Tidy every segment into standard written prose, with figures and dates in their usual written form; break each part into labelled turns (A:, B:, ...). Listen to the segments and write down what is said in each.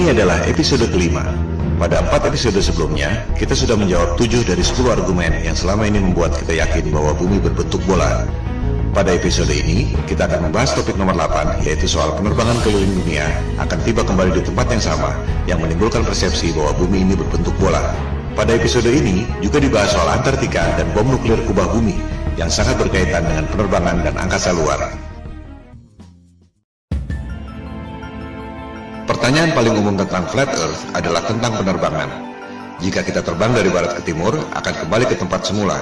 A: Ini adalah episode kelima. Pada 4 episode sebelumnya, kita sudah menjawab 7 dari 10 argumen yang selama ini membuat kita yakin bahwa bumi berbentuk bola. Pada episode ini, kita akan membahas topik nomor 8, yaitu soal penerbangan keliling dunia akan tiba kembali di tempat yang sama, yang menimbulkan persepsi bahwa bumi ini berbentuk bola. Pada episode ini, juga dibahas soal Antartika dan bom nuklir kubah bumi, yang sangat berkaitan dengan penerbangan dan angkasa luar. Pertanyaan paling umum tentang flat earth adalah tentang penerbangan. Jika kita terbang dari barat ke timur, akan kembali ke tempat semula.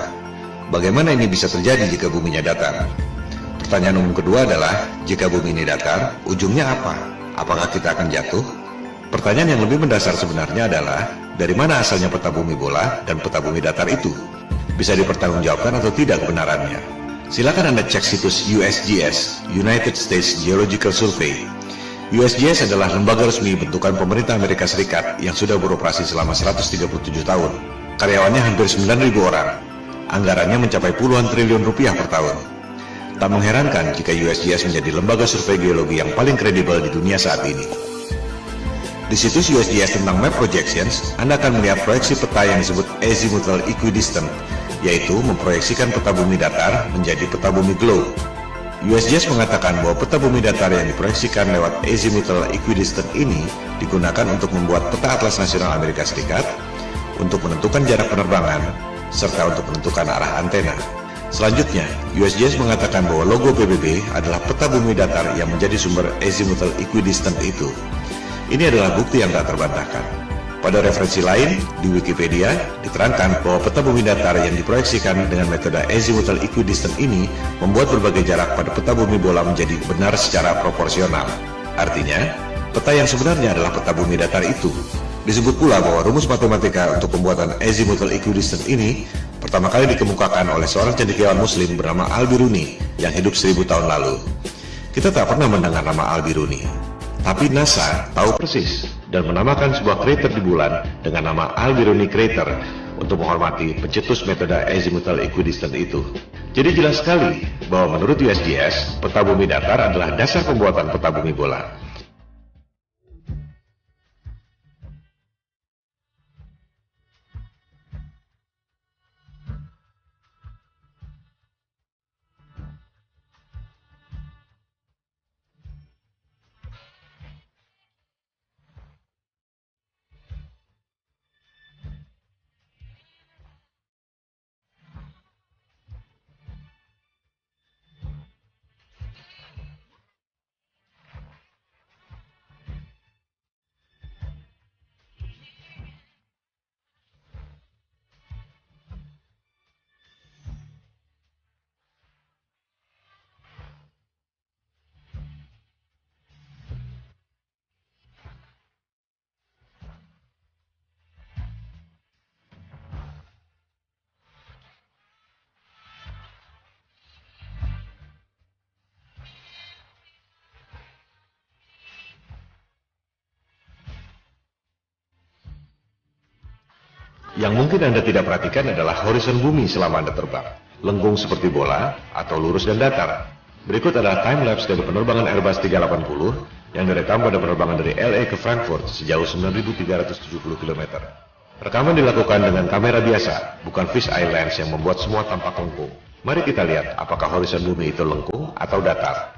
A: Bagaimana ini bisa terjadi jika buminya datar? Pertanyaan umum kedua adalah, jika bumi ini datar, ujungnya apa? Apakah kita akan jatuh? Pertanyaan yang lebih mendasar sebenarnya adalah, dari mana asalnya peta bumi bola dan peta bumi datar itu? Bisa dipertanggungjawabkan atau tidak kebenarannya? Silakan Anda cek situs USGS, United States Geological Survey. USGS adalah lembaga resmi bentukan pemerintah Amerika Serikat yang sudah beroperasi selama 137 tahun. Karyawannya hampir 9.000 orang. Anggarannya mencapai puluhan triliun rupiah per tahun. Tak mengherankan jika USGS menjadi lembaga survei geologi yang paling kredibel di dunia saat ini. Di situs USGS tentang map projections, Anda akan melihat proyeksi peta yang disebut azimuthal equidistant, yaitu memproyeksikan peta bumi datar menjadi peta bumi globe. USGS mengatakan bahwa peta bumi datar yang diproyeksikan lewat azimuthal equidistant ini digunakan untuk membuat peta atlas nasional Amerika Serikat, untuk menentukan jarak penerbangan, serta untuk menentukan arah antena. Selanjutnya, USGS mengatakan bahwa logo PBB adalah peta bumi datar yang menjadi sumber azimuthal equidistant itu. Ini adalah bukti yang tak terbantahkan. Pada referensi lain, di Wikipedia, diterangkan bahwa peta bumi datar yang diproyeksikan dengan metode azimuthal equidistant ini membuat berbagai jarak pada peta bumi bola menjadi benar secara proporsional. Artinya, peta yang sebenarnya adalah peta bumi datar itu. Disebut pula bahwa rumus matematika untuk pembuatan azimuthal equidistant ini pertama kali dikemukakan oleh seorang cendekiawan muslim bernama Al-Biruni yang hidup 1000 tahun lalu. Kita tak pernah mendengar nama Al-Biruni, tapi NASA tahu persis dan menamakan sebuah krater di bulan dengan nama Al-Biruni Crater untuk menghormati pencetus metode azimuthal equidistant itu. Jadi jelas sekali bahwa menurut USGS, peta bumi datar adalah dasar pembuatan peta bumi bola. Yang mungkin Anda tidak perhatikan adalah horizon bumi selama Anda terbang. Lengkung seperti bola atau lurus dan datar. Berikut adalah time-lapse dari penerbangan Airbus 380 yang direkam pada penerbangan dari LA ke Frankfurt sejauh 9.370 km. Rekaman dilakukan dengan kamera biasa, bukan fish-eye lens yang membuat semua tampak lengkung. Mari kita lihat apakah horizon bumi itu lengkung atau datar.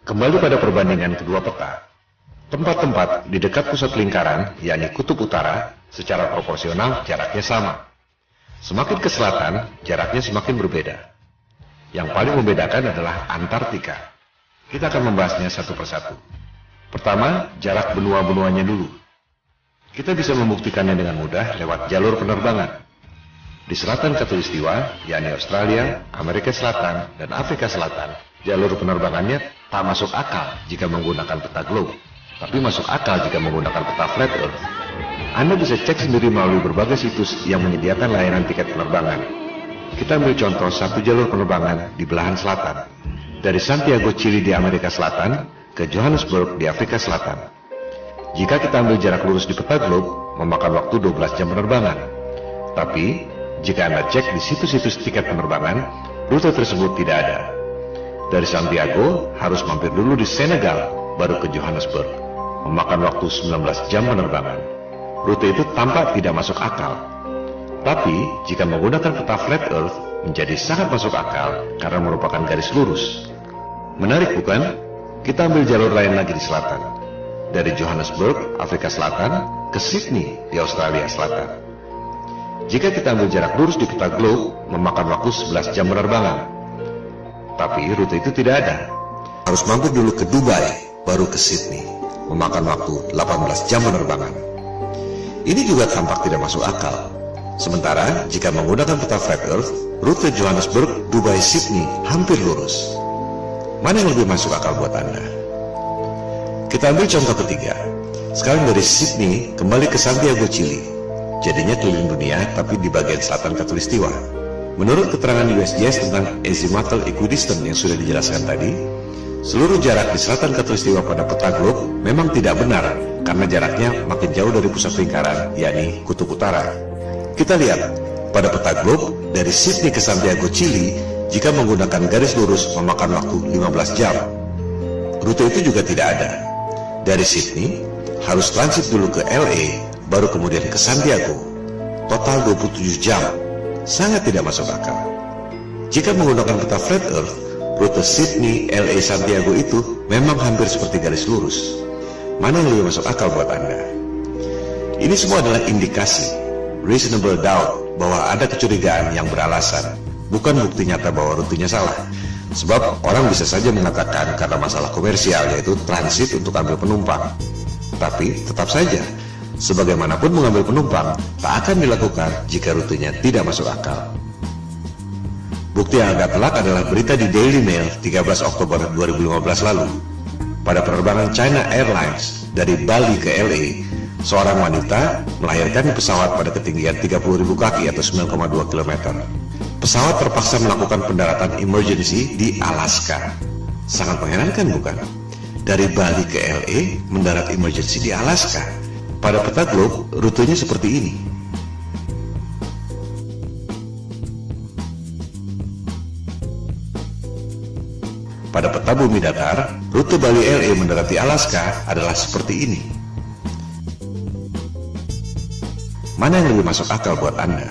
A: Kembali pada perbandingan kedua peta. Tempat-tempat di dekat pusat lingkaran, yakni kutub utara, secara proporsional jaraknya sama. Semakin ke selatan, jaraknya semakin berbeda. Yang paling membedakan adalah Antartika. Kita akan membahasnya satu persatu. Pertama, jarak benua-benuanya dulu. Kita bisa membuktikannya dengan mudah lewat jalur penerbangan. Di selatan Khatulistiwa, yakni Australia, Amerika Selatan, dan Afrika Selatan, jalur penerbangannya tak masuk akal jika menggunakan peta globe, tapi masuk akal jika menggunakan peta flat earth. Anda bisa cek sendiri melalui berbagai situs yang menyediakan layanan tiket penerbangan. Kita ambil contoh satu jalur penerbangan di belahan selatan, dari Santiago, Chili di Amerika Selatan ke Johannesburg di Afrika Selatan. Jika kita ambil jarak lurus di peta globe, memakan waktu 12 jam penerbangan. Tapi, jika Anda cek di situs-situs tiket penerbangan, rute tersebut tidak ada. Dari Santiago, harus mampir dulu di Senegal, baru ke Johannesburg. Memakan waktu 19 jam penerbangan. Rute itu tampak tidak masuk akal. Tapi, jika menggunakan peta flat earth, menjadi sangat masuk akal karena merupakan garis lurus. Menarik bukan? Kita ambil jalur lain lagi di selatan. Dari Johannesburg, Afrika Selatan, ke Sydney di Australia Selatan. Jika kita ambil jarak lurus di peta globe, memakan waktu 11 jam penerbangan. Tapi rute itu tidak ada. Harus mampir dulu ke Dubai, baru ke Sydney. Memakan waktu 18 jam penerbangan. Ini juga tampak tidak masuk akal. Sementara, jika menggunakan peta flat earth, rute Johannesburg, Dubai, Sydney hampir lurus. Mana yang lebih masuk akal buat Anda? Kita ambil contoh ketiga. Sekarang dari Sydney kembali ke Santiago, Chili. Jadinya keliling dunia tapi di bagian selatan Khatulistiwa. Menurut keterangan USGS tentang azimuthal equidistant yang sudah dijelaskan tadi, seluruh jarak di selatan Khatulistiwa pada peta globe memang tidak benar karena jaraknya makin jauh dari pusat lingkaran, yakni kutub utara. Kita lihat, pada peta globe dari Sydney ke Santiago, Chili, jika menggunakan garis lurus memakan waktu 15 jam. Rute itu juga tidak ada. Dari Sydney, harus transit dulu ke LA, baru kemudian ke Santiago. Total 27 jam. Sangat tidak masuk akal. Jika menggunakan peta flat earth, rute Sydney, LA, Santiago itu memang hampir seperti garis lurus. Mana yang lebih masuk akal buat Anda? Ini semua adalah indikasi, reasonable doubt, bahwa ada kecurigaan yang beralasan, bukan bukti nyata bahwa rutenya salah. Sebab orang bisa saja mengatakan karena masalah komersial, yaitu transit untuk ambil penumpang. Tapi tetap saja, sebagaimanapun mengambil penumpang tak akan dilakukan jika rutenya tidak masuk akal. Bukti yang agak telak adalah berita di Daily Mail 13 Oktober 2015 lalu. Pada penerbangan China Airlines dari Bali ke LA, seorang wanita melahirkan di pesawat pada ketinggian 30.000 kaki atau 9,2 km. Pesawat terpaksa melakukan pendaratan emergency di Alaska. Sangat mengherankan bukan? Dari Bali ke LA mendarat emergency di Alaska. Pada peta globe, rutenya seperti ini. Pada peta bumi datar, rute Bali LA mendarat di Alaska adalah seperti ini. Mana yang lebih masuk akal buat Anda?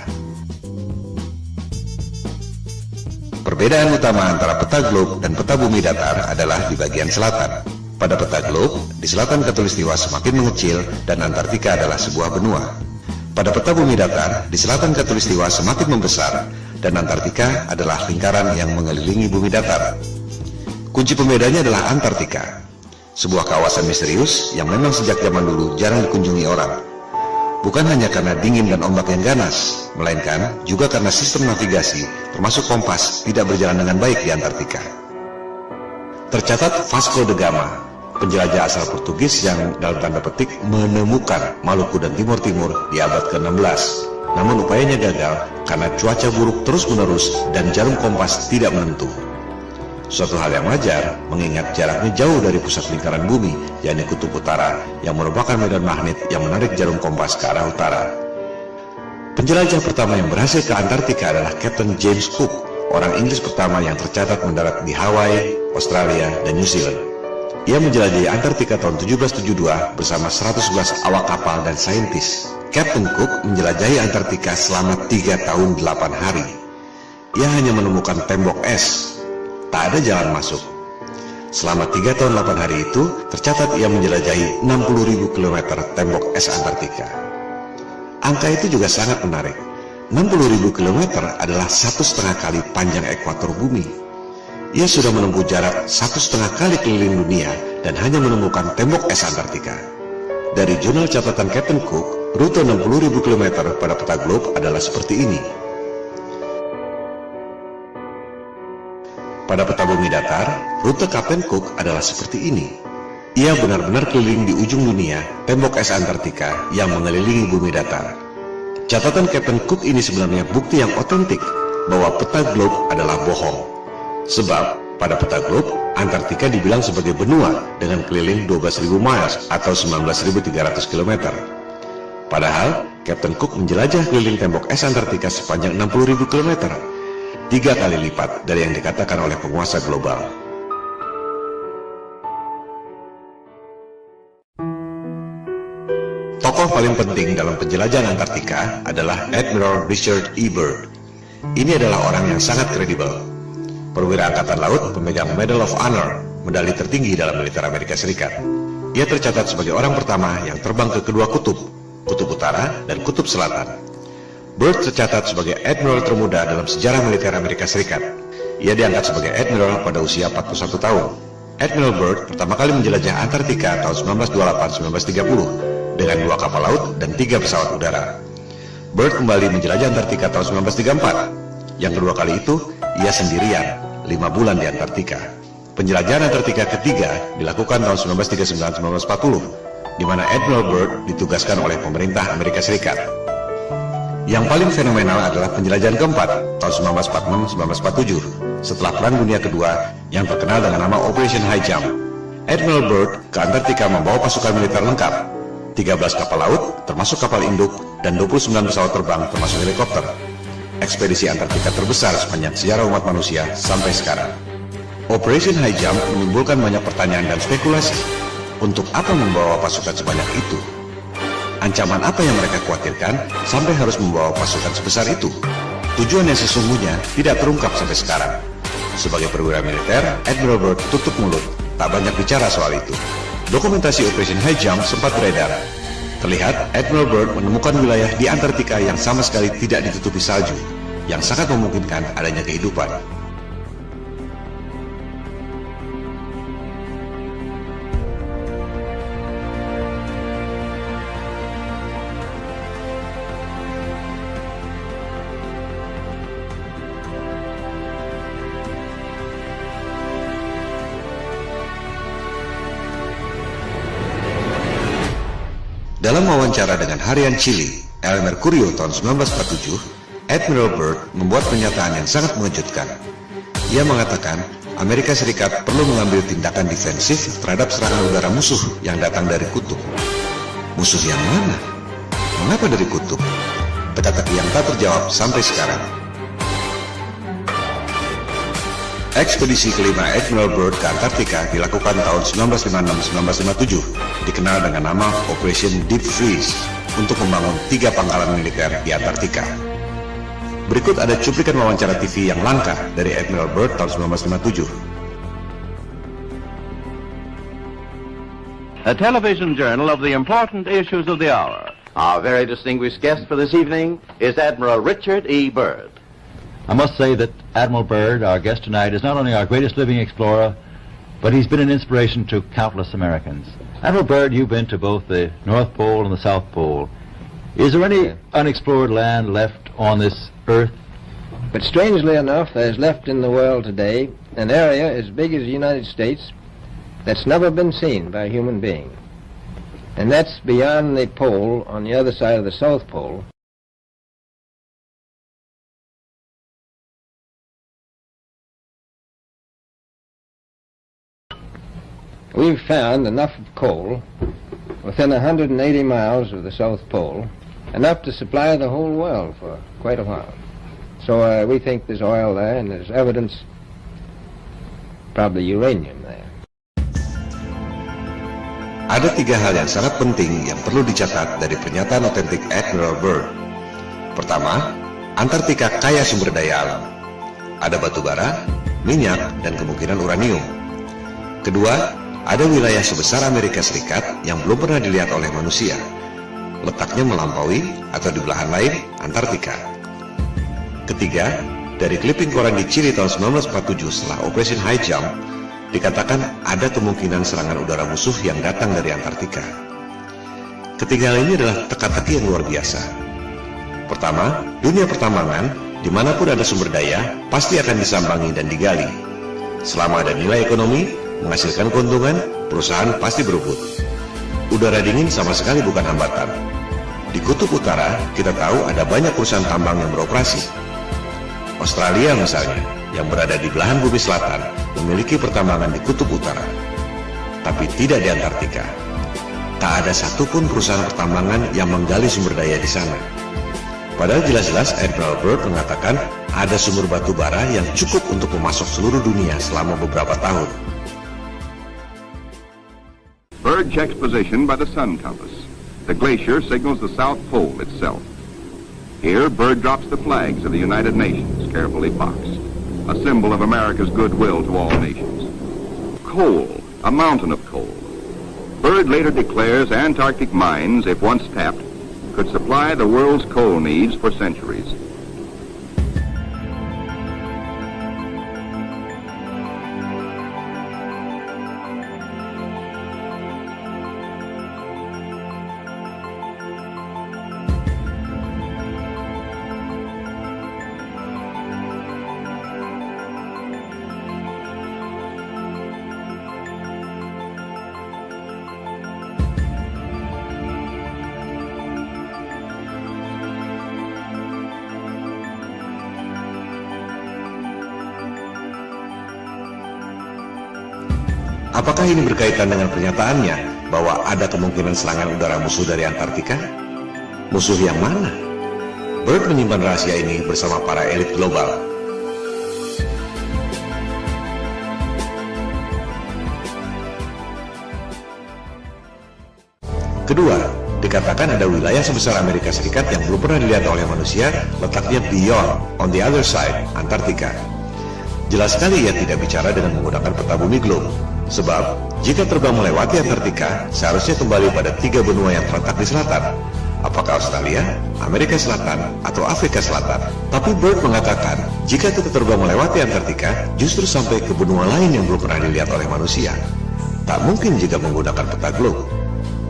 A: Perbedaan utama antara peta globe dan peta bumi datar adalah di bagian selatan. Pada peta globe, di selatan Khatulistiwa semakin mengecil dan Antartika adalah sebuah benua. Pada peta bumi datar, di selatan Khatulistiwa semakin membesar dan Antartika adalah lingkaran yang mengelilingi bumi datar. Kunci pembedanya adalah Antartika, sebuah kawasan misterius yang memang sejak zaman dulu jarang dikunjungi orang. Bukan hanya karena dingin dan ombak yang ganas, melainkan juga karena sistem navigasi, termasuk kompas, tidak berjalan dengan baik di Antartika. Tercatat Vasco da Gama, penjelajah asal Portugis yang dalam tanda petik menemukan Maluku dan Timur Timur di abad ke-16. Namun upayanya gagal karena cuaca buruk terus-menerus dan jarum kompas tidak menentu. Suatu hal yang wajar, mengingat jaraknya jauh dari pusat lingkaran bumi, yakni kutub utara, yang merupakan medan magnet yang menarik jarum kompas ke arah utara. Penjelajah pertama yang berhasil ke Antartika adalah Captain James Cook, orang Inggris pertama yang tercatat mendarat di Hawaii, Australia, dan New Zealand. Ia menjelajahi Antartika tahun 1772 bersama 111 awak kapal dan saintis. Captain Cook menjelajahi Antartika selama 3 tahun 8 hari. Ia hanya menemukan tembok es. Tak ada jalan masuk. Selama 3 tahun 8 hari itu, tercatat ia menjelajahi 60.000 km tembok es Antartika. Angka itu juga sangat menarik. 60.000 km adalah 1,5 kali panjang ekuator bumi. Ia sudah menempuh jarak 1,5 kali keliling dunia dan hanya menemukan tembok es Antartika. Dari jurnal catatan Captain Cook, rute 60.000 km pada peta globe adalah seperti ini. Pada peta bumi datar, rute Captain Cook adalah seperti ini. Ia benar-benar keliling di ujung dunia, tembok es Antartika yang mengelilingi bumi datar. Catatan Captain Cook ini sebenarnya bukti yang otentik bahwa peta globe adalah bohong. Sebab, pada peta globe, Antartika dibilang sebagai benua dengan keliling 12.000 miles atau 19.300 km. Padahal, Captain Cook menjelajah keliling tembok es Antartika sepanjang 60.000 km. 3 kali lipat dari yang dikatakan oleh penguasa global. Tokoh paling penting dalam penjelajahan Antartika adalah Admiral Richard E. Byrd. Ini adalah orang yang sangat kredibel. Perwira Angkatan Laut pemegang Medal of Honor, medali tertinggi dalam militer Amerika Serikat. Ia tercatat sebagai orang pertama yang terbang ke kedua kutub, kutub utara dan kutub selatan. Byrd tercatat sebagai admiral termuda dalam sejarah militer Amerika Serikat. Ia diangkat sebagai admiral pada usia 41 tahun. Admiral Byrd pertama kali menjelajah Antartika tahun 1928-1930 dengan 2 kapal laut dan 3 pesawat udara. Byrd kembali menjelajah Antartika tahun 1934. Yang kedua kali itu, ia sendirian, 5 bulan di Antartika. Penjelajahan Antartika ketiga dilakukan tahun 1939-1940, di mana Admiral Byrd ditugaskan oleh pemerintah Amerika Serikat. Yang paling fenomenal adalah penjelajahan keempat tahun 1946-1947 setelah Perang Dunia Kedua yang terkenal dengan nama Operation High Jump. Admiral Byrd ke Antartika membawa pasukan militer lengkap, 13 kapal laut termasuk kapal induk dan 29 pesawat terbang termasuk helikopter. Ekspedisi Antartika terbesar sepanjang sejarah umat manusia sampai sekarang. Operation High Jump menimbulkan banyak pertanyaan dan spekulasi. Untuk apa membawa pasukan sebanyak itu? Ancaman apa yang mereka khawatirkan sampai harus membawa pasukan sebesar itu? Tujuan yang sesungguhnya tidak terungkap sampai sekarang. Sebagai perwira militer, Admiral Byrd tutup mulut, tak banyak bicara soal itu. Dokumentasi Operation High Jump sempat beredar. Terlihat Admiral Byrd menemukan wilayah di Antartika yang sama sekali tidak ditutupi salju, yang sangat memungkinkan adanya kehidupan. Dalam wawancara dengan harian Chile, El Mercurio tahun 1947, Admiral Byrd membuat pernyataan yang sangat mengejutkan. Ia mengatakan, Amerika Serikat perlu mengambil tindakan defensif terhadap serangan udara musuh yang datang dari kutub. Musuh yang mana? Mengapa dari kutub? Teka-teki yang tak terjawab sampai sekarang. Ekspedisi kelima Admiral Byrd ke Antartika dilakukan tahun 1956-1957, dikenal dengan nama Operation Deep Freeze, untuk membangun 3 pangkalan militer di Antartika. Berikut ada cuplikan wawancara TV yang langka dari Admiral Byrd tahun 1957.
B: A television journal of the important issues of the hour. Our very distinguished guest for this evening is Admiral Richard E. Byrd.
C: I must say that Admiral Byrd, our guest tonight, is not only our greatest living explorer, but he's been an inspiration to countless Americans. Admiral Byrd, you've been to both the North Pole and the South Pole. Is there any unexplored land left on this Earth?
D: But strangely enough, there's left in the world today an area as big as the United States that's never been seen by a human being. And that's beyond the pole on the other side of the South Pole. We've found enough of coal within 180 miles of the South Pole, enough to supply the whole world for quite a while. So we think there's oil there, and there's evidence, probably uranium there.
A: Ada 3 hal yang sangat penting yang perlu dicatat dari pernyataan otentik Admiral Byrd. Pertama, Antartika kaya sumber daya alam. Ada batu bara, minyak, dan kemungkinan uranium. Kedua, ada wilayah sebesar Amerika Serikat yang belum pernah dilihat oleh manusia. Letaknya melampaui atau di belahan lain Antartika. Ketiga, dari clipping koran di Chile tahun 1947 setelah Operation High Jump, dikatakan ada kemungkinan serangan udara musuh yang datang dari Antartika. Ketiga hal ini adalah teka-teki yang luar biasa. Pertama, dunia pertambangan, dimanapun ada sumber daya, pasti akan disambangi dan digali. Selama ada nilai ekonomi, menghasilkan keuntungan, perusahaan pasti berebut. Udara dingin sama sekali bukan hambatan. Di Kutub Utara, kita tahu ada banyak perusahaan tambang yang beroperasi. Australia misalnya, yang berada di belahan bumi selatan, memiliki pertambangan di Kutub Utara, tapi tidak di Antartika. Tak ada satupun perusahaan pertambangan yang menggali sumber daya di sana. Padahal jelas-jelas Admiral Byrd mengatakan ada sumber batu bara yang cukup untuk memasok seluruh dunia selama beberapa tahun.
E: Byrd checks position by the sun compass. The glacier signals the South Pole itself. Here, Byrd drops the flags of the United Nations, carefully boxed, a symbol of America's goodwill to all nations. Coal, a mountain of coal. Byrd later declares Antarctic mines, if once tapped, could supply the world's coal needs for centuries.
A: Apakah ini berkaitan dengan pernyataannya bahwa ada kemungkinan serangan udara musuh dari Antartika? Musuh yang mana? Byrd menyimpan rahasia ini bersama para elit global. Kedua, dikatakan ada wilayah sebesar Amerika Serikat yang belum pernah dilihat oleh manusia, letaknya beyond, on the other side, Antartika. Jelas sekali ia tidak bicara dengan menggunakan peta bumi globe. Sebab, jika terbang melewati Antartika, seharusnya kembali pada 3 benua yang terletak di selatan. Apakah Australia, Amerika Selatan, atau Afrika Selatan? Tapi Byrd mengatakan, jika kita terbang melewati Antartika, justru sampai ke benua lain yang belum pernah dilihat oleh manusia. Tak mungkin jika menggunakan peta globe.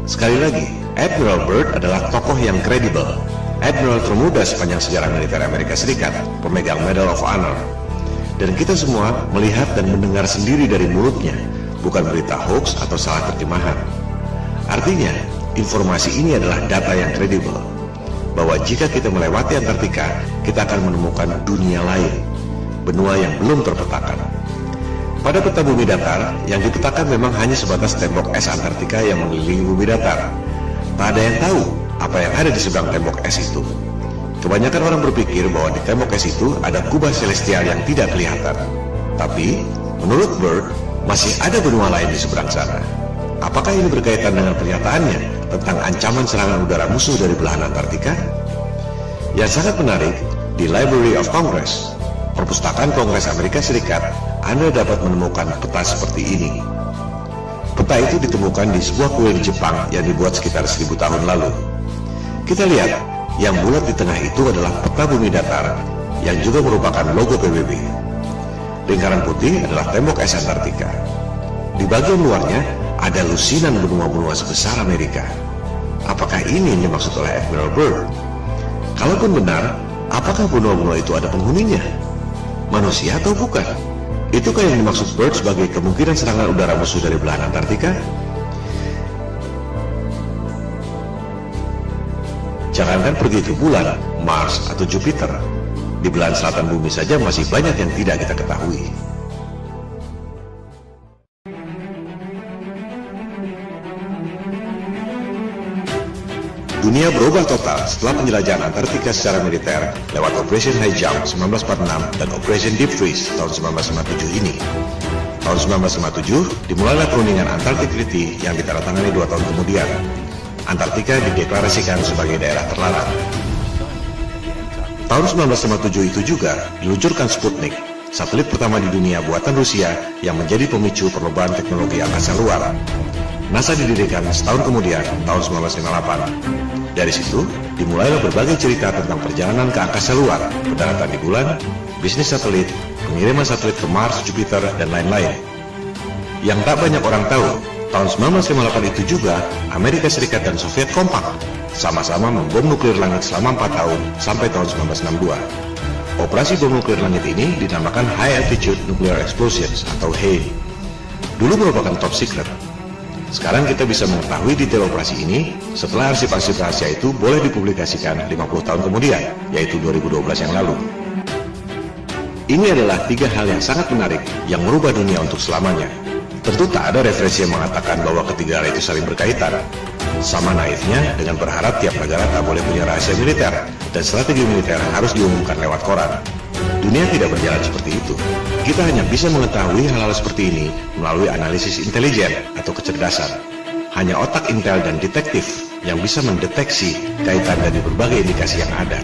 A: Sekali lagi, Admiral Byrd adalah tokoh yang kredibel. Admiral termuda sepanjang sejarah militer Amerika Serikat, pemegang Medal of Honor. Dan kita semua melihat dan mendengar sendiri dari mulutnya, bukan berita hoax atau salah terjemahan. Artinya, informasi ini adalah data yang kredibel, bahwa jika kita melewati Antartika, kita akan menemukan dunia lain, benua yang belum terpetakan. Pada peta bumi datar, yang dipetakan memang hanya sebatas tembok es Antartika yang mengelilingi bumi datar. Tak ada yang tahu apa yang ada di seberang tembok es itu. Kebanyakan orang berpikir bahwa di tembok es itu ada kubah celestial yang tidak kelihatan. Tapi, menurut Byrd, masih ada benua lain di seberang sana. Apakah ini berkaitan dengan pernyataannya tentang ancaman serangan udara musuh dari belahan Antartika? Yang sangat menarik, di Library of Congress, Perpustakaan Kongres Amerika Serikat, Anda dapat menemukan peta seperti ini. Peta itu ditemukan di sebuah kuil Jepang yang dibuat sekitar 1000 tahun lalu. Kita lihat, yang bulat di tengah itu adalah peta bumi datar, yang juga merupakan logo PBB. Lingkaran putih adalah tembok es Antartika. Di bagian luarnya ada lusinan benua-benua sebesar Amerika. Apakah ini yang dimaksud oleh Admiral Byrd? Kalaupun benar, apakah benua-benua itu ada penghuninya? Manusia atau bukan? Itukah yang dimaksud Byrd sebagai kemungkinan serangan udara musuh dari belahan Antartika? Jangankan pergi ke bulan, Mars, atau Jupiter. Di belahan selatan bumi saja masih banyak yang tidak kita ketahui. Dunia berubah total setelah penjelajahan Antartika secara militer lewat Operation High Jump 1946 dan Operation Deep Freeze tahun 1957 ini. Tahun 1957 dimulailah perundingan Antarctic Treaty yang ditandatangani 2 tahun kemudian. Antartika dideklarasikan sebagai daerah terlarang. Tahun 1957 itu juga diluncurkan Sputnik, satelit pertama di dunia buatan Rusia yang menjadi pemicu perlombaan teknologi angkasa luar. NASA didirikan setahun kemudian, tahun 1958. Dari situ, dimulailah berbagai cerita tentang perjalanan ke angkasa luar, pendaratan di bulan, bisnis satelit, pengiriman satelit ke Mars, Jupiter, dan lain-lain. Yang tak banyak orang tahu, tahun 1958 itu juga, Amerika Serikat dan Soviet kompak, sama-sama membom nuklir langit selama 4 tahun sampai tahun 1962. Operasi bom nuklir langit ini dinamakan High Altitude Nuclear Explosions atau HANE. Dulu merupakan top secret. Sekarang kita bisa mengetahui detail operasi ini setelah arsip-arsip rahasia itu boleh dipublikasikan 50 tahun kemudian, yaitu 2012 yang lalu. Ini adalah 3 hal yang sangat menarik yang merubah dunia untuk selamanya. Tentu tak ada referensi yang mengatakan bahwa ketiga hal itu saling berkaitan. Sama naifnya dengan berharap tiap negara tak boleh punya rahasia militer dan strategi militer harus diumumkan lewat koran. Dunia tidak berjalan seperti itu. Kita hanya bisa mengetahui hal-hal seperti ini melalui analisis intelijen atau kecerdasan. Hanya otak intel dan detektif yang bisa mendeteksi kaitan dari berbagai indikasi yang ada.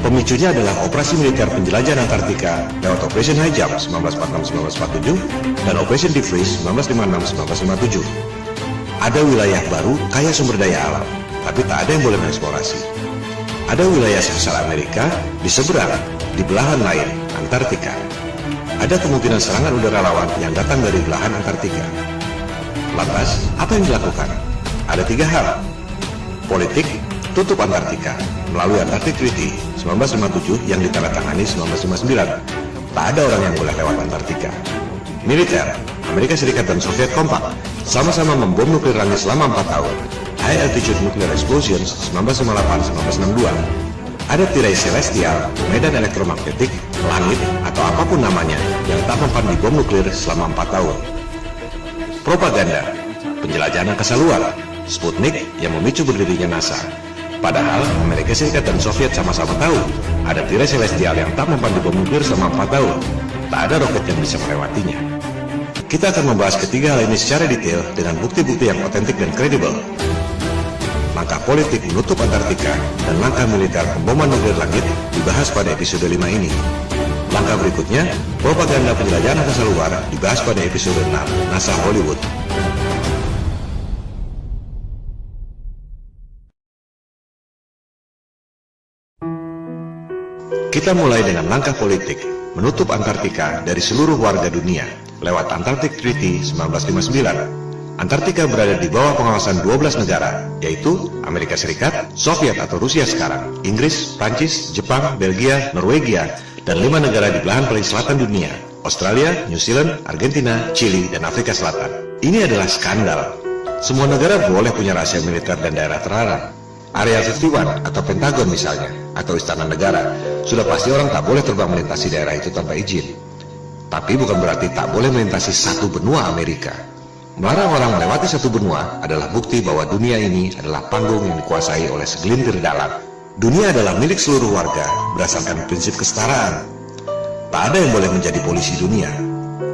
A: Pemicunya adalah operasi militer penjelajahan Antartika lewat Operation High Jump 1946-1947 dan Operation Deep Freeze 1956-1957. Ada wilayah baru kaya sumber daya alam, tapi tak ada yang boleh mengeksplorasi. Ada wilayah sebesar Amerika di seberang, di belahan lain, Antartika. Ada kemungkinan serangan udara lawan yang datang dari belahan Antartika. Lantas, apa yang dilakukan? Ada 3 hal. Politik, tutup Antartika melalui Antarctic Treaty 1957 yang ditandatangani 1959. Tak ada orang yang boleh lewat Antartika. Militer, Amerika Serikat dan Soviet kompak, sama-sama membom nuklir langit selama 4 tahun. High Altitude Nuclear Explosions 1958-1962. Ada tirai celestial, medan elektromagnetik, langit, atau apapun namanya yang tak mempan di bom nuklir selama 4 tahun. Propaganda, penjelajahan angkasa luar, Sputnik yang memicu berdirinya NASA. Padahal Amerika Serikat dan Soviet sama-sama tahu ada tirai celestial yang tak mempan di bom nuklir selama 4 tahun. Tak ada roket yang bisa melewatinya. Kita akan membahas ketiga hal ini secara detail dengan bukti-bukti yang otentik dan kredibel. Langkah politik menutup Antartika dan langkah militer pemboman nuklir langit dibahas pada episode 5 ini. Langkah berikutnya, propaganda penjelajahan angkasa luar dibahas pada episode 6, NASA Hollywood. Kita mulai dengan langkah politik, menutup Antartika dari seluruh warga dunia lewat Antarctic Treaty 1959. Antartika berada di bawah pengawasan 12 negara, yaitu Amerika Serikat, Soviet atau Rusia sekarang, Inggris, Prancis, Jepang, Belgia, Norwegia, dan 5 negara di belahan paling selatan dunia, Australia, New Zealand, Argentina, Chili, dan Afrika Selatan. Ini adalah skandal. Semua negara boleh punya rahasia militer dan daerah terlarang. Area 51 atau Pentagon misalnya, atau Istana Negara, sudah pasti orang tak boleh terbang melintasi daerah itu tanpa izin. Tapi bukan berarti tak boleh melintasi satu benua Amerika. Melarang orang melewati satu benua adalah bukti bahwa dunia ini adalah panggung yang dikuasai oleh segelintir dalang. Dunia adalah milik seluruh warga berdasarkan prinsip kesetaraan. Tak ada yang boleh menjadi polisi dunia.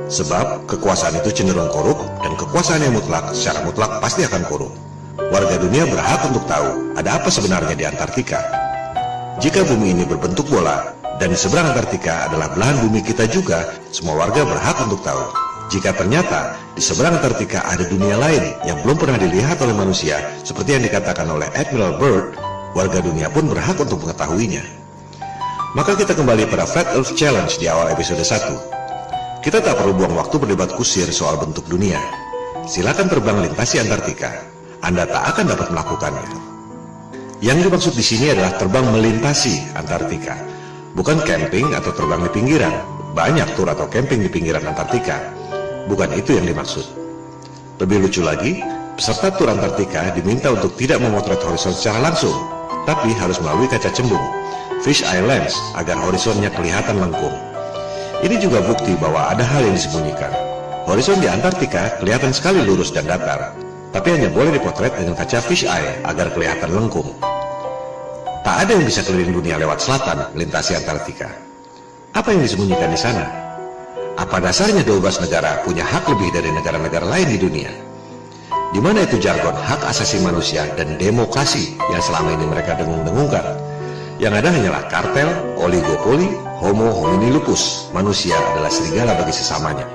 A: Sebab kekuasaan itu cenderung korup dan kekuasaan yang mutlak secara mutlak pasti akan korup. Warga dunia berhak untuk tahu ada apa sebenarnya di Antartika. Jika bumi ini berbentuk bola dan di seberang Antartika adalah belahan bumi kita juga, semua warga berhak untuk tahu. Jika ternyata di seberang Antartika ada dunia lain yang belum pernah dilihat oleh manusia, seperti yang dikatakan oleh Admiral Byrd, warga dunia pun berhak untuk mengetahuinya. Maka kita kembali pada Flat Earth Challenge di awal episode 1. Kita tak perlu buang waktu berdebat kusir soal bentuk dunia. Silakan terbang lintasi Antartika. Anda tak akan dapat melakukannya. Yang dimaksud di sini adalah terbang melintasi Antartika, bukan camping atau terbang di pinggiran. Banyak tur atau camping di pinggiran Antartika. Bukan itu yang dimaksud. Lebih lucu lagi, peserta tur Antartika diminta untuk tidak memotret horizon secara langsung, tapi harus melalui kaca cembung, fish eye lens, agar horizonnya kelihatan lengkung. Ini juga bukti bahwa ada hal yang disembunyikan. Horizon di Antartika kelihatan sekali lurus dan datar, tapi hanya boleh dipotret dengan kaca fish eye agar kelihatan lengkung. Tak ada yang bisa keliling dunia lewat selatan melintasi Antartika. Apa yang disembunyikan di sana? Apa dasarnya 12 negara punya hak lebih dari negara-negara lain di dunia? Di mana itu jargon hak asasi manusia dan demokrasi yang selama ini mereka dengung-dengungkan? Yang ada hanyalah kartel, oligopoli, homo homini lupus. Manusia adalah serigala bagi sesamanya.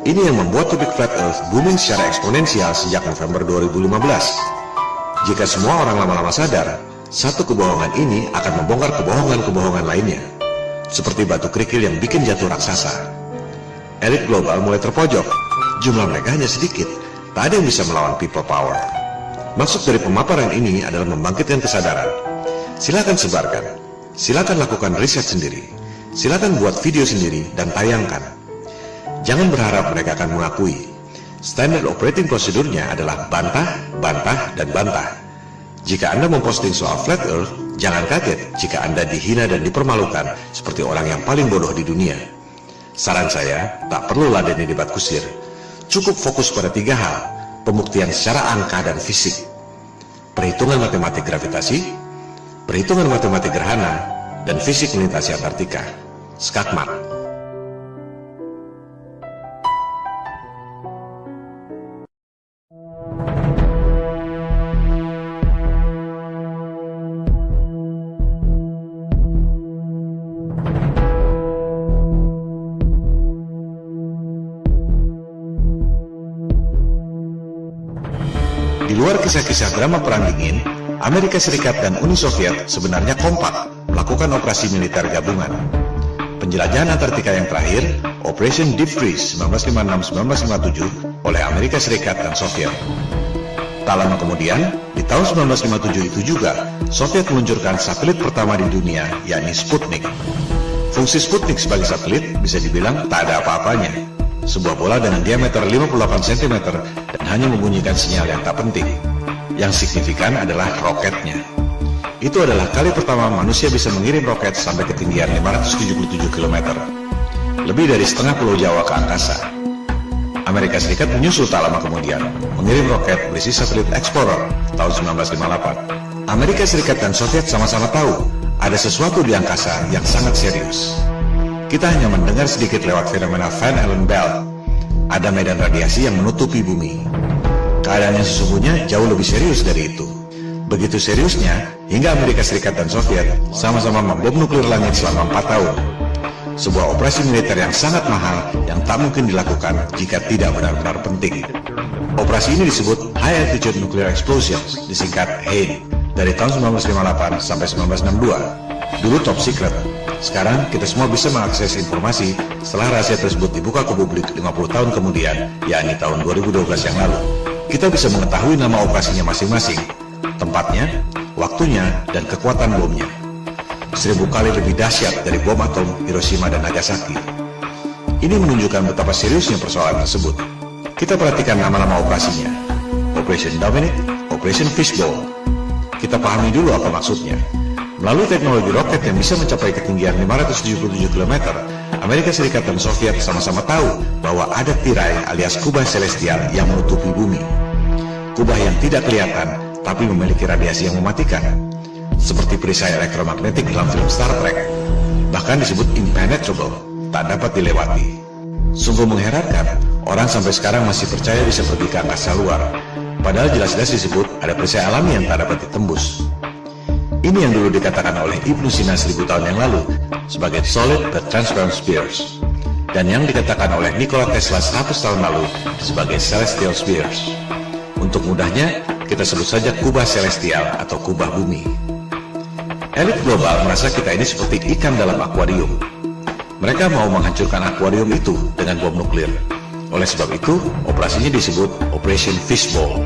A: Ini yang membuat topik Flat Earth booming secara eksponensial sejak November 2015. Jika semua orang lama-lama sadar, satu kebohongan ini akan membongkar kebohongan-kebohongan lainnya. Seperti batu kerikil yang bikin jatuh raksasa. Elit global mulai terpojok. Jumlah mereka hanya sedikit. Tak ada yang bisa melawan people power. Maksud dari pemaparan ini adalah membangkitkan kesadaran. Silakan sebarkan. Silakan lakukan riset sendiri. Silakan buat video sendiri dan tayangkan. Jangan berharap mereka akan mengakui. Standard operating prosedurnya adalah bantah, bantah, dan bantah. Jika Anda memposting soal Flat Earth, jangan kaget jika Anda dihina dan dipermalukan seperti orang yang paling bodoh di dunia. Saran saya, tak perlu ladeni debat kusir. Cukup fokus pada 3 hal, pembuktian secara angka dan fisik. Perhitungan matematik gravitasi, perhitungan matematik gerhana, dan fisik melintasi Antartika. Skakmat. Di luar kisah-kisah drama Perang Dingin, Amerika Serikat dan Uni Soviet sebenarnya kompak melakukan operasi militer gabungan. Penjelajahan Antartika yang terakhir, Operation Deep Freeze 1956-1957 oleh Amerika Serikat dan Soviet. Tak lama kemudian, di tahun 1957 itu juga, Soviet meluncurkan satelit pertama di dunia, yakni Sputnik. Fungsi Sputnik sebagai satelit bisa dibilang tak ada apa-apanya. Sebuah bola dengan diameter 58 cm dan hanya membunyikan sinyal yang tak penting. Yang signifikan adalah roketnya. Itu adalah kali pertama manusia bisa mengirim roket sampai ketinggian 577 km. Lebih dari setengah pulau Jawa ke angkasa. Amerika Serikat menyusul tak lama kemudian, mengirim roket berisi satelit Explorer tahun 1958. Amerika Serikat dan Soviet sama-sama tahu ada sesuatu di angkasa yang sangat serius. Kita hanya mendengar sedikit lewat fenomena Van Allen belt. Ada medan radiasi yang menutupi bumi. Keadaannya sesungguhnya jauh lebih serius dari itu. Begitu seriusnya, hingga Amerika Serikat dan Soviet sama-sama membom nuklir langit selama 4 tahun. Sebuah operasi militer yang sangat mahal yang tak mungkin dilakukan jika tidak benar-benar penting. Operasi ini disebut High Altitude Nuclear Explosions, disingkat HANE, dari tahun 1958 sampai 1962. Dulu top secret. Sekarang kita semua bisa mengakses informasi setelah rahasia tersebut dibuka ke publik 50 tahun kemudian, yakni tahun 2012 yang lalu. Kita bisa mengetahui nama operasinya masing-masing, tempatnya, waktunya, dan kekuatan bomnya. 1000 kali lebih dahsyat dari bom atom Hiroshima dan Nagasaki. Ini menunjukkan betapa seriusnya persoalan tersebut. Kita perhatikan nama-nama operasinya. Operation Dominic, Operation Fishbowl. Kita pahami dulu apa maksudnya. Melalui teknologi roket yang bisa mencapai ketinggian 577 km, Amerika Serikat dan Soviet sama-sama tahu bahwa ada tirai alias kubah celestial yang menutupi bumi. Kubah yang tidak kelihatan, tapi memiliki radiasi yang mematikan. Seperti perisai elektromagnetik dalam film Star Trek. Bahkan disebut impenetrable, tak dapat dilewati. Sungguh mengherankan, orang sampai sekarang masih percaya bisa pergi ke angkasa luar. Padahal jelas-jelas disebut ada perisai alami yang tak dapat ditembus. Ini yang dulu dikatakan oleh Ibnu Sina 1000 tahun yang lalu sebagai solid but transparent spheres, dan yang dikatakan oleh Nikola Tesla 100 tahun lalu sebagai celestial spheres. Untuk mudahnya, kita sebut saja kubah celestial atau kubah bumi. Elit global merasa kita ini seperti ikan dalam akuarium. Mereka mau menghancurkan akuarium itu dengan bom nuklir. Oleh sebab itu, operasinya disebut Operation Fishbowl.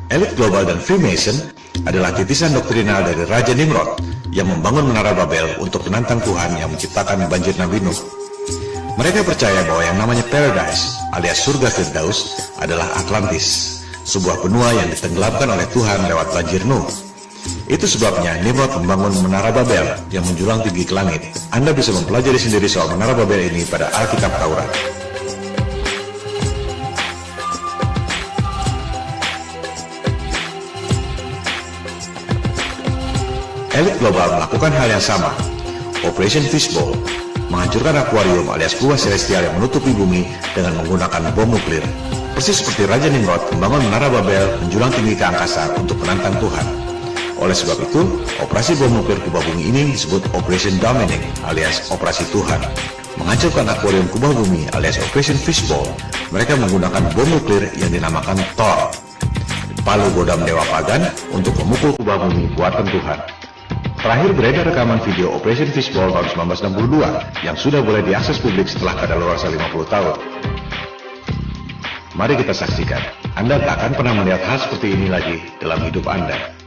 A: Elit global dan Freemason adalah titisan doktrinal dari Raja Nimrod yang membangun Menara Babel untuk menantang Tuhan yang menciptakan banjir Nabi Nuh. Mereka percaya bahwa yang namanya Paradise alias surga Firdaus adalah Atlantis, sebuah benua yang ditenggelamkan oleh Tuhan lewat banjir Nuh. Itu sebabnya Nimrod membangun Menara Babel yang menjulang tinggi ke langit. Anda bisa mempelajari sendiri soal Menara Babel ini pada Alkitab Taurat. Elit global melakukan hal yang sama, Operation Fishbowl, menghancurkan akuarium alias kubah celestial yang menutupi bumi dengan menggunakan bom nuklir. Persis seperti Raja Nimrod membangun menara Babel menjulang tinggi ke angkasa untuk menantang Tuhan. Oleh sebab itu, operasi bom nuklir kubah bumi ini disebut Operation Dominic alias Operasi Tuhan. Menghancurkan akuarium kubah bumi alias Operation Fishbowl, mereka menggunakan bom nuklir yang dinamakan Thor, palu godam dewa pagan untuk memukul kubah bumi buatan Tuhan. Terakhir beredar rekaman video Operation Fishbowl tahun 1962 yang sudah boleh diakses publik setelah kadaluarsa 50 tahun. Mari kita saksikan. Anda tak akan pernah melihat hal seperti ini lagi dalam hidup Anda.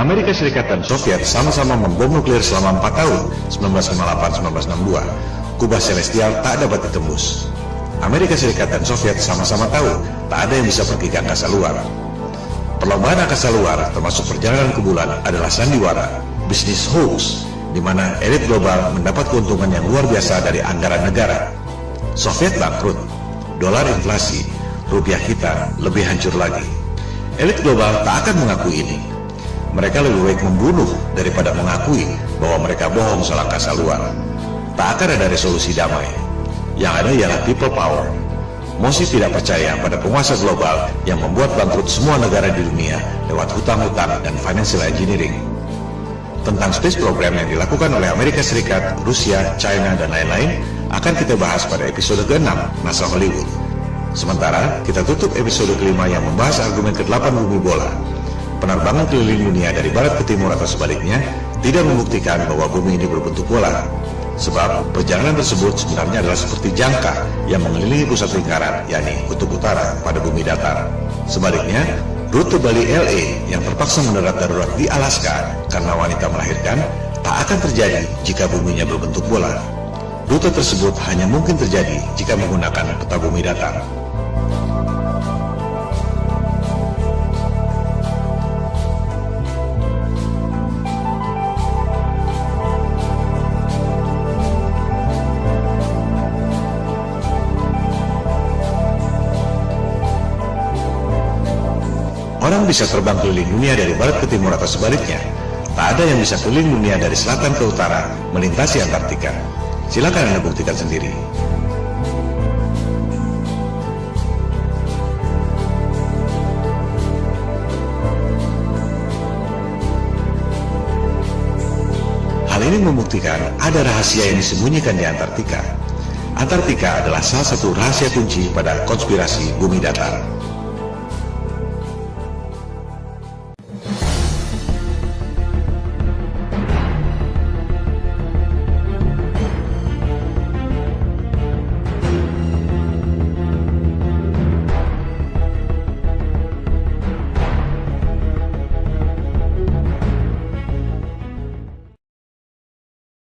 A: Amerika Serikat dan Soviet sama-sama membom nuklir selama 4 tahun, 1958-1962. Kubah celestial tak dapat ditembus. Amerika Serikat dan Soviet sama-sama tahu tak ada yang bisa pergi ke angkasa luar. Perlombaan angkasa luar, termasuk perjalanan ke bulan, adalah sandiwara, bisnis hoax, di mana elit global mendapat keuntungan yang luar biasa dari anggaran negara. Soviet bangkrut, dolar inflasi, rupiah kita lebih hancur lagi. Elit global tak akan mengakui ini. Mereka lebih baik membunuh daripada mengakui bahwa mereka bohong soal angkasa luar. Tak akan ada resolusi damai. Yang ada ialah people power. Mosi tidak percaya pada penguasa global yang membuat bangkrut semua negara di dunia lewat hutang-hutang dan financial engineering. Tentang space program yang dilakukan oleh Amerika Serikat, Rusia, China, dan lain-lain akan kita bahas pada episode ke-6 NASA Hollywood. Sementara kita tutup episode ke-5 yang membahas argumen ke-8 bumi bola. Penerbangan keliling dunia dari barat ke timur atau sebaliknya tidak membuktikan bahwa bumi ini berbentuk bola. Sebab perjalanan tersebut sebenarnya adalah seperti jangka yang mengelilingi pusat lingkaran, yakni kutub utara pada bumi datar. Sebaliknya, rute Bali LA yang terpaksa mendarat darurat di Alaska karena wanita melahirkan tak akan terjadi jika buminya berbentuk bola. Rute tersebut hanya mungkin terjadi jika menggunakan peta bumi datar. Orang bisa terbang keliling dunia dari barat ke timur atau sebaliknya. Tak ada yang bisa keliling dunia dari selatan ke utara melintasi Antartika. Silakan Anda buktikan sendiri. Hal ini membuktikan ada rahasia yang disembunyikan di Antartika. Antartika adalah salah satu rahasia kunci pada konspirasi bumi datar.